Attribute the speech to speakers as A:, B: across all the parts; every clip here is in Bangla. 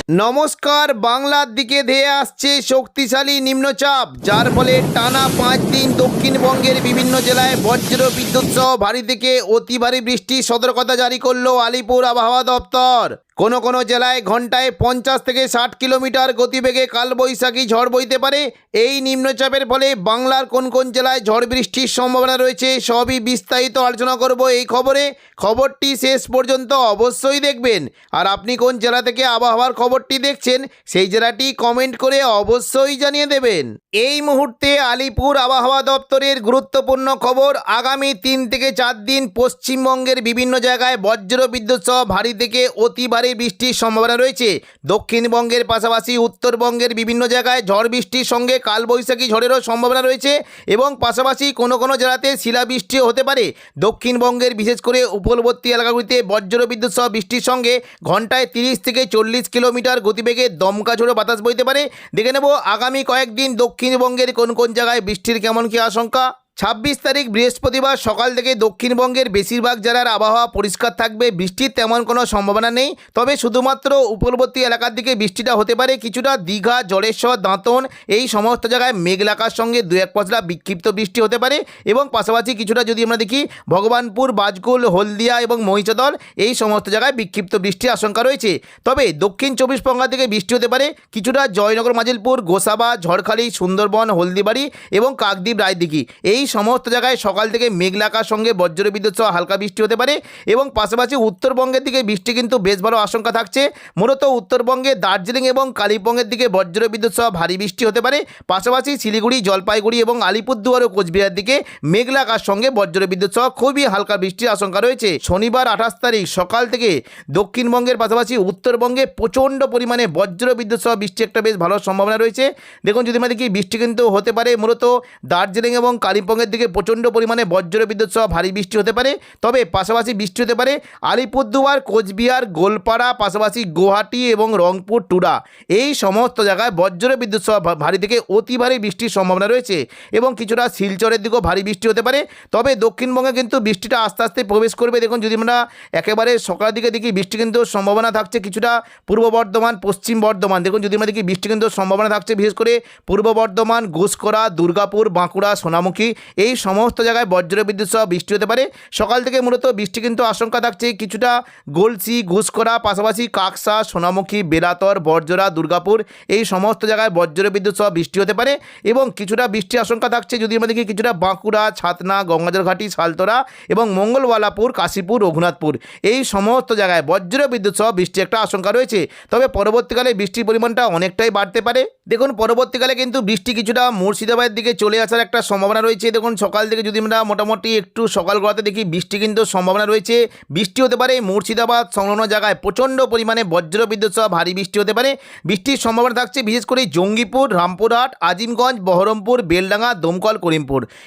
A: নমস্কার। বাংলার দিকে ধেয়ে আসছে শক্তিশালী নিম্নচাপ, যার ফলে টানা 5 দিন দক্ষিণবঙ্গের বিভিন্ন জেলায় বজ্র বিদ্যুৎ সহ ভারী থেকে অতি ভারী বৃষ্টির সতর্কতা জারি করল আলিপুর আবহাওয়া দপ্তর। কোনো কোনো জেলায় ঘন্টায় 50 থেকে 60 কিলোমিটার গতিবেগে কালবৈশাখী ঝড় বইতে পারে। এই নিম্নচাপের ফলে বাংলার কোন কোন জেলায় ঝড় বৃষ্টির সম্ভাবনা রয়েছে সবই বিস্তারিত আলোচনা করব এই খবরটি শেষ পর্যন্ত অবশ্যই দেখবেন। আর আপনি কোন জেলা থেকে আবহাওয়ার খবরটি দেখছেন সেই জেলাটি কমেন্ট করে অবশ্যই জানিয়ে দেবেন। এই মুহূর্তে আলিপুর আবহাওয়া দপ্তরের গুরুত্বপূর্ণ খবর। আগামী 3 থেকে 4 দিন পশ্চিমবঙ্গের বিভিন্ন জায়গায় বজ্র বিদ্যুৎ সহ ভারী থেকে অতি ভারী বৃষ্টির সম্ভাবনা রয়েছে। দক্ষিণবঙ্গের পাশাপাশি উত্তরবঙ্গের বিভিন্ন জায়গায় ঝড় বৃষ্টির সঙ্গে কালবৈশাখী ঝড়েরও সম্ভাবনা রয়েছে এবং পাশাপাশি কোনো কোনো জেলাতে শিলাবৃষ্টিও হতে পারে। দক্ষিণবঙ্গের বিশেষ করে উপকূলবর্তী এলাকাগুলিতে বজ্র বিদ্যুৎ সহ বৃষ্টির সঙ্গে ঘন্টায় 30 থেকে 40 কিলোমিটার গতিবেগে দমকা ঝোড়ো বাতাস বইতে পারে। দেখে নেব আগামী কয়েকদিন দক্ষিণবঙ্গের কোন কোন জায়গায় বৃষ্টির কেমন কী আশঙ্কা। 26 তারিখ বৃহস্পতিবার সকাল থেকে দক্ষিণবঙ্গের বেশিরভাগ জেলার আবহাওয়া পরিষ্কার থাকবে, বৃষ্টির তেমন কোনো সম্ভাবনা নেই। তবে শুধুমাত্র উপকূলবর্তী এলাকার দিকে বৃষ্টিটা হতে পারে। কিছুটা দীঘা, জলেশ্বর, দাঁতন এই সমস্ত জায়গায় মেঘলাকার সঙ্গে 2-1 পশলা বিক্ষিপ্ত বৃষ্টি হতে পারে এবং পাশাপাশি কিছুটা যদি আমরা দেখি ভগবানপুর, বাজকুল, হলদিয়া এবং মহিষাদল এই সমস্ত জায়গায় বিক্ষিপ্ত বৃষ্টির আশঙ্কা রয়েছে। তবে দক্ষিণ 24 পরগনা থেকে বৃষ্টি হতে পারে। কিছুটা জয়নগর, মাজিলপুর, গোসাবা, ঝড়খালি, সুন্দরবন, হলদিবাড়ি এবং কাকদ্বীপ, রায়দিঘি এই সমস্ত জায়গায় সকাল থেকে মেঘলাকার সঙ্গে বজ্র বিদ্যুৎ সহ হালকা বৃষ্টি হতে পারে এবং পাশাপাশি উত্তরবঙ্গের দিকে বৃষ্টি কিন্তু বেশ ভালো আশঙ্কা থাকছে। মূলত উত্তরবঙ্গে দার্জিলিং এবং কালিম্পংয়ের দিকে বজ্র বিদ্যুৎ সহ ভারী বৃষ্টি হতে পারে। পাশাপাশি শিলিগুড়ি, জলপাইগুড়ি এবং আলিপুরদুয়ার ও কোচবিহার দিকে মেঘলাকার সঙ্গে বজ্র বিদ্যুৎ সহ খুবই হালকা বৃষ্টির আশঙ্কা রয়েছে। শনিবার 28 তারিখ সকাল থেকে দক্ষিণবঙ্গের পাশাপাশি উত্তরবঙ্গে প্রচণ্ড পরিমাণে বজ্র বিদ্যুৎ সহ বৃষ্টি একটা বেশ ভালো সম্ভাবনা রয়েছে। দেখুন যদি আমরা দেখি বৃষ্টি কিন্তু হতে পারে মূলত দার্জিলিং এবং কালিম্পংয়ের দিকে প্রচণ্ড পরিমাণে বজ্র বিদ্যুৎ সহ ভারী বৃষ্টি হতে পারে। তবে পাশাপাশি বৃষ্টি হতে পারে আলিপুরদুয়ার, কোচবিহার, গোলপাড়া, পাশাপাশি গুয়াহাটি এবং রংপুর, টুডা এই সমস্ত জায়গায় বজ্র বিদ্যুৎ সহ ভারী থেকে অতি ভারী বৃষ্টির সম্ভাবনা রয়েছে এবং কিছুটা শিলচরের দিকেও ভারী বৃষ্টি হতে পারে। তবে দক্ষিণবঙ্গে কিন্তু বৃষ্টিটা আস্তে আস্তে প্রবেশ করবে। দেখুন যদি আমরা একেবারে সকালের দিকে দেখি বৃষ্টি কিন্তু সম্ভাবনা থাকছে কিছুটা পূর্ব বর্ধমান, পশ্চিম বর্ধমান। দেখুন যদি আমরা দেখি বৃষ্টি কিন্তু সম্ভাবনা থাকছে বিশেষ করে পূর্ব বর্ধমান, ঘুষকরা, দুর্গাপুর, বাঁকুড়া, সোনামুখী এই সমস্ত জায়গায় বজ্র বিদ্যুৎ সহ বৃষ্টি হতে পারে। সকাল থেকে মূলত বৃষ্টি কিন্তু আশঙ্কা থাকছে কিছুটা গলসি, ঘুষকরা, পাশাপাশি কাকসা, সোনামুখী, বেলাতর, বরজোড়া, দুর্গাপুর এই সমস্ত জায়গায় বজ্র বিদ্যুৎ সহ বৃষ্টি হতে পারে এবং কিছুটা বৃষ্টির আশঙ্কা থাকছে যদি আমরা দেখি কিছুটা বাঁকুড়া, ছাতনা, গঙ্গাজলঘাটি, সালতোরা এবং মঙ্গলওয়ালাপুর, কাশীপুর, রঘুনাথপুর এই সমস্ত জায়গায় বজ্র বিদ্যুৎ সহ বৃষ্টির একটা আশঙ্কা রয়েছে। তবে পরবর্তীকালে বৃষ্টির পরিমাণটা অনেকটাই বাড়তে পারে। দেখুন পরবর্তীকালে কিন্তু বৃষ্টি কিছুটা মুর্শিদাবাদের দিকে চলে আসার একটা সম্ভাবনা রয়েছে। দেখুন সকাল থেকে যদি আমরা মোটামুটি একটু সকাল গড়াতে দেখি বৃষ্টি কিন্তু সম্ভাবনা রয়েছে। বৃষ্টি হতে পারে মুর্শিদাবাদ সংলগ্ন জায়গায় প্রচণ্ড পরিমাণে বজ্র বিদ্যুৎ সহ ভারী বৃষ্টি হতে পারে। বৃষ্টির সম্ভাবনা থাকছে বিশেষ করে জঙ্গিপুর, রামপুরহাট, আজিমগঞ্জ, বহরমপুর, বেলডাঙ্গা, দমকল, করিমপুর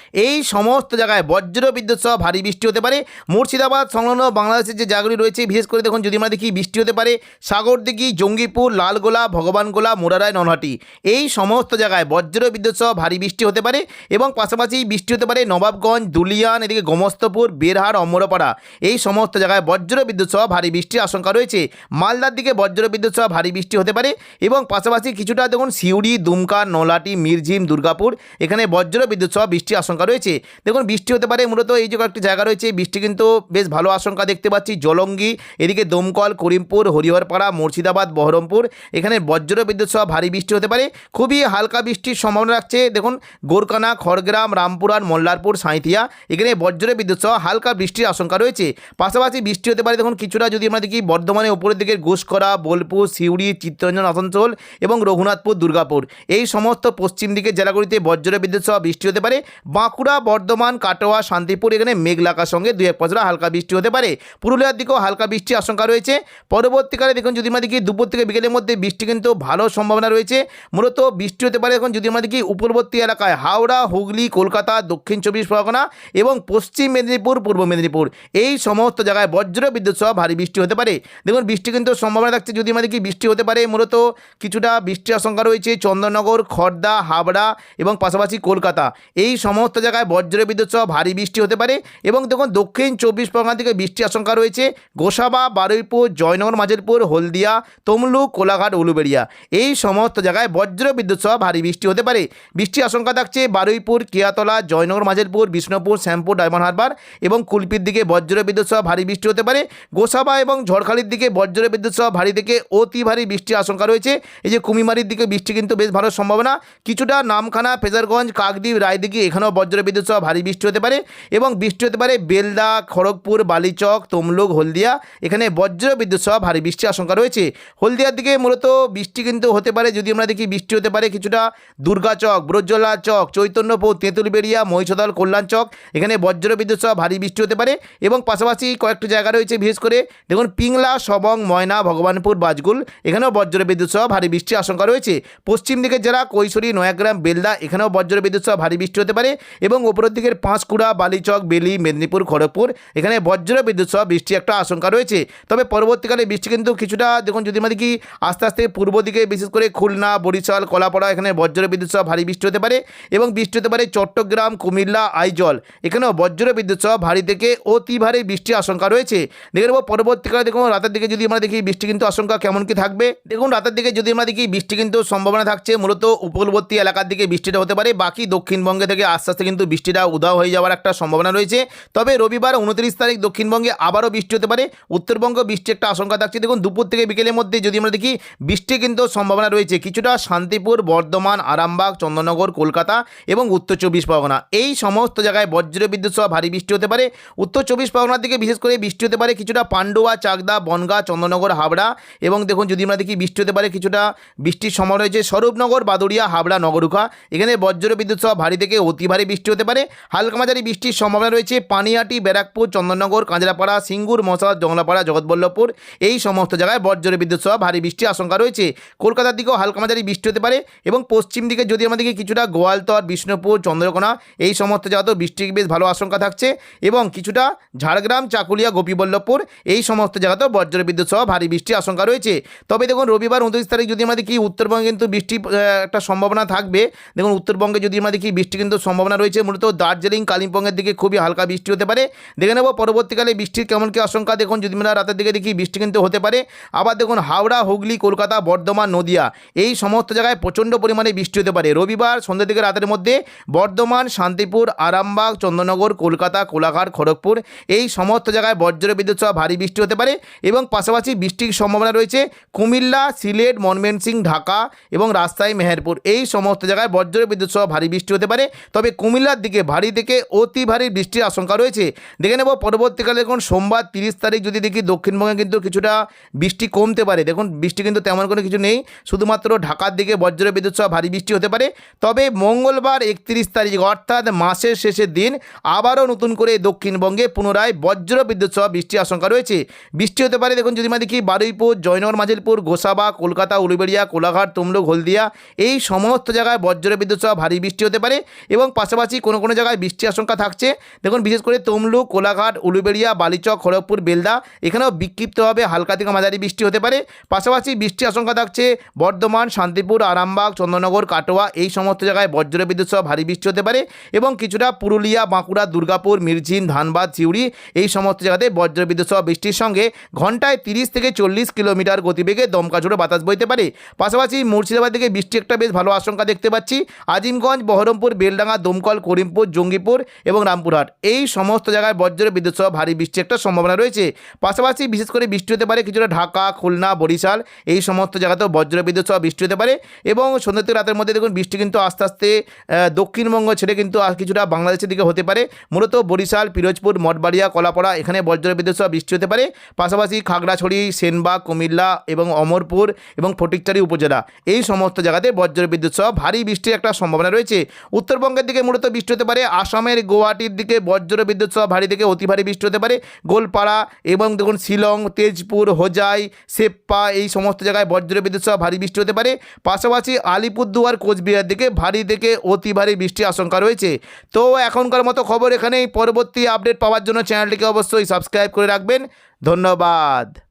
A: এই সমস্ত জায়গায় বজ্র বিদ্যুৎ সহ ভারী বৃষ্টি হতে পারে। মুর্শিদাবাদ সংলগ্ন বাংলাদেশের যে জায়গাগুলি রয়েছে বিশেষ করে দেখুন যদি আমরা দেখি বৃষ্টি হতে পারে সাগরদিঘি, জঙ্গিপুর, লালগোলা, ভগবানগোলা, মোরারায়, নলহাটি এই সমস্ত জায়গায় বজ্র বিদ্যুৎ সহ ভারী বৃষ্টি হতে পারে এবং পাশাপাশি বৃষ্টি হতে পারে নবাবগঞ্জ, দুলিয়ান, এদিকে গোমস্তপুর, বেরহাট, অমরপাড়া এই সমস্ত জায়গায় বজ্র বিদ্যুৎ সহ ভারী বৃষ্টির আশঙ্কা রয়েছে। মালদার দিকে বজ্র বিদ্যুৎ সহ ভারী বৃষ্টি হতে পারে এবং পাশাপাশি কিছুটা দেখুন সিউড়ি, দুমকা, নলহাটি, মিরঝিম, দুর্গাপুর এখানে বজ্র বিদ্যুৎ সহ বৃষ্টির আশঙ্কা রয়েছে। দেখুন বৃষ্টি হতে পারে মূলত এই যে কয়েকটি জায়গা রয়েছে বৃষ্টি কিন্তু বেশ ভালো আশঙ্কা দেখতে পাচ্ছি। জলঙ্গি, এদিকে দমকল, করিমপুর, হরিহরপাড়া, মুর্শিদাবাদ, বহরমপুর এখানে বজ্র বিদ্যুৎ সহ ভারী বৃষ্টি হতে পারে। খুবই হালকা বৃষ্টির সম্ভাবনা রাখছে। দেখুন গোরকানা, খড়গ্রাম, রামপুরহাট, মল্লারপুর, সাঁইথিয়া এখানে বজ্র বিদ্যুৎ সহ হালকা বৃষ্টির আশঙ্কা রয়েছে। পাশাপাশি বৃষ্টি হতে পারে দেখুন কিছুটা যদি আমরা দেখি বর্ধমানের উপরের দিকে ঘুষকরা, বোলপুর, সিউড়ি, চিত্তরঞ্জন, আসানসোল এবং রঘুনাথপুর, দুর্গাপুর এই সমস্ত পশ্চিম দিকের জেলাগুলিতে বজ্র বিদ্যুৎ সহ বৃষ্টি হতে পারে। বাঁকুড়া, বর্ধমান, কাটোয়া, শান্তিপুর এখানে মেঘলাকার সঙ্গে 2-1 পশলা হালকা বৃষ্টি হতে পারে। পুরুলিয়ার দিকেও হালকা বৃষ্টির আশঙ্কা রয়েছে। পরবর্তীকালে দেখুন যদি আমরা দেখি দুপুর থেকে বিকেলের মধ্যে বৃষ্টি কিন্তু ভালো সম্ভাবনা রয়েছে। মূলত বৃষ্টি হতে পারে এখন যদি আমরা দেখি উপকূলবর্তী এলাকায় হাওড়া, হুগলি, কলকাতা, দক্ষিণ 24 পরগনা এবং পশ্চিম মেদিনীপুর, পূর্ব মেদিনীপুর এই সমস্ত জায়গায় বজ্র বিদ্যুৎ সহ ভারী বৃষ্টি হতে পারে। দেখুন বৃষ্টি কিন্তু সম্ভাবনা থাকছে, যদি আমাদের কি বৃষ্টি হতে পারে, মূলত কিছুটা বৃষ্টির আশঙ্কা রয়েছে চন্দননগর, খড়দা, হাবড়া এবং পাশাপাশি কলকাতা এই সমস্ত জায়গায় বজ্র বিদ্যুৎ সহ ভারী বৃষ্টি হতে পারে। এবং দেখুন দক্ষিণ 24 পরগনা থেকে বৃষ্টির আশঙ্কা রয়েছে গোসাবা, বারুইপুর, জয়নগর, মাঝেরপুর, হলদিয়া, তমলুক, কোলাঘাট, উলুবেড়িয়া এই সমস্ত জায়গায় বজ্র বিদ্যুৎ সহ ভারী বৃষ্টি হতে পারে। বৃষ্টির আশঙ্কা থাকছে বারুইপুর, কিয়াতলা, জয়নগর, মাঝেরপুর, বিষ্ণুপুর, শ্যামপুর, ডায়মন্ড হারবার এবং কুলপির দিকে বজ্র বিদ্যুৎ সহ ভারী বৃষ্টি হতে পারে। গোসাবা এবং ঝড়খালির দিকে বজ্র বিদ্যুৎ সহ ভারী থেকে অতি ভারী বৃষ্টির আশঙ্কা রয়েছে। এই যে কুমিমারির দিকে বৃষ্টি কিন্তু বেশ ভালো সম্ভাবনা, কিছুটা নামখানা, ফেজারগঞ্জ, কাকদ্বীপ, রায়দিঘি এখানেও বজ্র বিদ্যুৎ সহ ভারী বৃষ্টি হতে পারে। এবং বৃষ্টি হতে পারে বেলদা, খড়গপুর, বালিচক, তমলুক, হলদিয়া এখানে বজ্র বিদ্যুৎ সহ ভারী বৃষ্টির আশঙ্কা রয়েছে। হলদিয়ার দিকে মূলত বৃষ্টি কিন্তু হতে পারে, যদি আমরা দেখি বৃষ্টি হতে পারে কিছুটা দুর্গাচক, ব্রজলা চক, চৈতন্যপুর, তেঁতুলবেড়িয়া, মহিষাদল, কল্যাণ চক এখানে বজ্র বিদ্যুৎ সহ ভারী বৃষ্টি হতে পারে। এবং পাশাপাশি কয়েকটি জায়গা রয়েছে, বিশেষ করে দেখুন পিংলা, সবং, ময়না, ভগবানপুর, বাজগুল এখানেও বজ্র বিদ্যুৎ সহ ভারী বৃষ্টির আশঙ্কা রয়েছে। পশ্চিম দিকের জেলা কৈশোরী, নয়াগ্রাম, বেলদা এখানেও বজ্র বিদ্যুৎ সহ ভারী বৃষ্টি হতে পারে। এবং উপরের দিকের পাঁশকুড়া, বালিচক, বেলি, মেদিনীপুর, খড়গপুর এখানে বজ্র বিদ্যুৎ সহ বৃষ্টি একটা আশঙ্কা রয়েছে। তবে পরবর্তীকালে বৃষ্টি কিন্তু কিছুটা দেখুন, যদি আমাদের কি আস্তে আস্তে পূর্ব দিকে বিশেষ করে খুলনা, বরিশাল, কলাপাড়া এখানে বজ্র বিদ্যুৎ সহ ভারী বৃষ্টি হতে পারে। এবং বৃষ্টি হতে পারে চট্টগ্রাম, কুমিল্লা, আইজল এখানেও বজ্র বিদ্যুৎ সহ ভারী থেকে অতি ভারী বৃষ্টির আশঙ্কা রয়েছে। দেখে নেব পরবর্তীকালে দেখুন রাতের দিকে যদি আমরা দেখি বৃষ্টি কিন্তু আশঙ্কা কেমন কি থাকবে। দেখুন রাতের দিকে যদি আমরা দেখি বৃষ্টি কিন্তু সম্ভাবনা থাকছে মূলত উপকূলবর্তী এলাকার দিকে বৃষ্টিটা হতে পারে, বাকি দক্ষিণবঙ্গে থেকে আস্তে আস্তে কিন্তু বৃষ্টিটা উধাও হয়ে যাওয়ার একটা সম্ভাবনা রয়েছে। তবে রবিবার 29 তারিখ দক্ষিণবঙ্গে আবারও বৃষ্টি হতে পারে, উত্তরবঙ্গ বৃষ্টি একটা আশঙ্কা থাকছে। দেখুন দুপুর থেকে বিকেলের মধ্যে যদি আমরা দেখি বৃষ্টি কিন্তু সম্ভাবনা রয়েছে কিছুটা শান্তিপুর, বর্ধমান, আরামবাগ, চন্দননগর, কলকাতা এবং উত্তর 24 পরগনা এই সমস্ত জায়গায় বজ্র বিদ্যুৎ সহ ভারী বৃষ্টি হতে পারে। উত্তর 24 পরগনার দিকে বিশেষ করে বৃষ্টি হতে পারে কিছুটা পান্ডুয়া, চাকদা, বনগাঁ, চন্দননগর, হাবড়া এবং দেখুন যদি আমরা দেখি বৃষ্টি হতে পারে কিছুটা বৃষ্টির সম্ভাবনা রয়েছে স্বরূপনগর, বাদুড়িয়া, হাবড়া, নগরুখা এখানে বজ্র বিদ্যুৎ সহ ভারী থেকে অতি ভারী বৃষ্টি হতে পারে। হালকা মাঝারি বৃষ্টির সম্ভাবনা রয়েছে পানিহাটি, ব্যারাকপুর, চন্দননগর, কাঁচরাপাড়া, সিঙ্গুর, মশাদ, জংলাপাড়া, জগৎবল্লভপুর এই সমস্ত জায়গায় বজ্র বিদ্যুৎ সহ ভারী বৃষ্টির আশঙ্কা রয়েছে। কলকাতার দিকেও হালকা মাঝারি বৃষ্টি হতে পারে। এবং পশ্চিম দিকে যদি আমাদেরকে কিছুটা গোয়ালতর, বিষ্ণুপুর, চন্দ্রকোনা এই সমস্ত জায়গাতেও বৃষ্টির বেশ ভালো আশঙ্কা থাকছে। এবং কিছুটা ঝাড়গ্রাম, চাকুলিয়া, গোপীবল্লভপুর এই সমস্ত জায়গাতেও বজ্র বিদ্যুৎ সহ ভারী বৃষ্টির আশঙ্কা রয়েছে। তবে দেখুন রবিবার 29 তারিখ যদি আমাদের কি উত্তরবঙ্গে কিন্তু বৃষ্টি একটা সম্ভাবনা থাকবে। দেখুন উত্তরবঙ্গে যদি আমরা দেখি বৃষ্টি কিন্তু সম্ভাবনা রয়েছে মূলত দার্জিলিং, কালিম্পংয়ের দিকে খুবই হালকা বৃষ্টি হতে পারে। দেখে নেব পরবর্তীকালে বৃষ্টির কেমন কি আশঙ্কা। দেখুন যদি আমরা রাতের দিকে দেখি বৃষ্টি কিন্তু হতে পারে। আবার দেখুন হাওড়া, হুগলি, কলকাতা, বর্ধমান, নদিয়া এই সমস্ত জায়গায় প্রচণ্ড পরিমাণে বৃষ্টি হতে পারে। রবিবার সন্ধ্যের দিকে রাতের মধ্যে বর্ধমান, শান্তিপুর, আরামবাগ, চন্দননগর, কলকাতা, কোলাঘাট, খড়গপুর এই সমস্ত জায়গায় বজ্র বিদ্যুৎ সহ ভারী বৃষ্টি হতে পারে। এবং পাশাপাশি বৃষ্টির সম্ভাবনা রয়েছে কুমিল্লা, সিলেট, ময়মনসিংহ, ঢাকা এবং রাজশাহী, মেহেরপুর এই সমস্ত জায়গায় বজ্র বিদ্যুৎ সহ ভারী বৃষ্টি হতে পারে। তবে কুমিল্লার দিকে ভারী থেকে অতি ভারী বৃষ্টির আশঙ্কা রয়েছে। দেখে নেব পরবর্তীকালে দেখুন সোমবার 30 তারিখ যদি দেখি দক্ষিণবঙ্গে কিন্তু কিছুটা বৃষ্টি কমতে পারে। দেখুন বৃষ্টি কিন্তু তেমন কোনো কিছু নেই, শুধুমাত্র ঢাকার দিকে বজ্র বিদ্যুৎ সহ ভারী বৃষ্টি হতে পারে। তবে মঙ্গলবার 31 তারিখ অর্থাৎ মাসের শেষের দিন আবারও নতুন করে দক্ষিণবঙ্গে পুনরায় বজ্র বিদ্যুৎ সহ বৃষ্টির আশঙ্কা রয়েছে। বৃষ্টি হতে পারে দেখুন যদি আমরা দেখি বারুইপুর, জয়নগর, মাঝেরপুর, গোসাবা, কলকাতা, উলুবেড়িয়া, কোলাঘাট, তমলুক, হলদিয়া এই সমস্ত জায়গায় বজ্র বিদ্যুৎ সহ ভারী বৃষ্টি হতে পারে। এবং পাশাপাশি কোনো কোনো জায়গায় বৃষ্টির আশঙ্কা থাকছে। দেখুন বিশেষ করে তমলুক, কোলাঘাট, উলুবেড়িয়া, বালিচক, খড়গপুর, বেলদা এখানেও বিক্ষিপ্তভাবে হালকা থেকে মাঝারি বৃষ্টি হতে পারে। পাশাপাশি বৃষ্টির আশঙ্কা থাকছে বর্ধমান, শান্তিপুর, আরামবাগ, চন্দননগর, কাটোয়া এই সমস্ত জায়গায় বজ্র বিদ্যুৎ সহ ভারী বৃষ্টি হতে পারে। এবং কিছুটা পুরুলিয়া, বাঁকুড়া, দুর্গাপুর, মিরঝিন, ধানবাদ, সিউড়ি এই সমস্ত জায়গাতে বজ্র বিদ্যুৎ সহ বৃষ্টির সঙ্গে ঘন্টায় 30 থেকে 40 কিলোমিটার গতিবেগে দমকা ঝোড়ো বাতাস বইতে পারে। পাশাপাশি মুর্শিদাবাদ থেকে বৃষ্টি একটা বেশ ভালো আশঙ্কা দেখতে পাচ্ছি। আজিমগঞ্জ, বহরমপুর, বেলডাঙ্গা, দমকল, করিমপুর, জঙ্গিপুর এবং রামপুরহাট এই সমস্ত জায়গায় বজ্র বিদ্যুৎ সহ ভারী বৃষ্টি একটা সম্ভাবনা রয়েছে। পাশাপাশি বিশেষ করে বৃষ্টি হতে পারে কিছুটা ঢাকা, খুলনা, বরিশাল এই সমস্ত জায়গাতেও বজ্র বিদ্যুৎ সহ বৃষ্টি হতে পারে। এবং সন্ধ্যা থেকে রাতের মধ্যে দেখুন বৃষ্টি কিন্তু আস্তে আস্তে দক্ষিণবঙ্গ ছেড়ে কিন্তু কিছুটা বাংলাদেশের দিকে হতে পারে। মূলত বরিশাল, পিরোজপুর, মঠবাড়িয়া, কলাপাড়া এখানে বজ্র বিদ্যুৎ সহ বৃষ্টি হতে পারে। পাশাপাশি খাগড়াছড়ি, সেনবাগ, কুমিল্লা এবং অমরপুর এবং ফটিকছড়ি উপজেলা এই সমস্ত জায়গাতে বজ্র বিদ্যুৎ সহ ভারী বৃষ্টির একটা সম্ভাবনা রয়েছে। উত্তরবঙ্গের দিকে মূলত বৃষ্টি হতে পারে। আসামের গুয়াহাটির দিকে বজ্র বিদ্যুৎ সহ ভারী থেকে অতি ভারী বৃষ্টি হতে পারে। গোলপাড়া এবং দেখুন শিলং, তেজপুর, হোজাই, সেপ্পা এই সমস্ত জায়গায় বজ্র বিদ্যুৎ সহ ভারী বৃষ্টি হতে পারে। পাশাপাশি আলিপুরদুয়ার, কোচবিহার দিকে ভারী থেকে অতি ভারী বৃষ্টির আশঙ্কা আশঙ্কা রয়েছে। তো এখনকার মতো খবর এখানেই। পরবর্তী আপডেট পাওয়ার জন্য চ্যানেলটিকে অবশ্যই সাবস্ক্রাইব করে রাখবেন। ধন্যবাদ।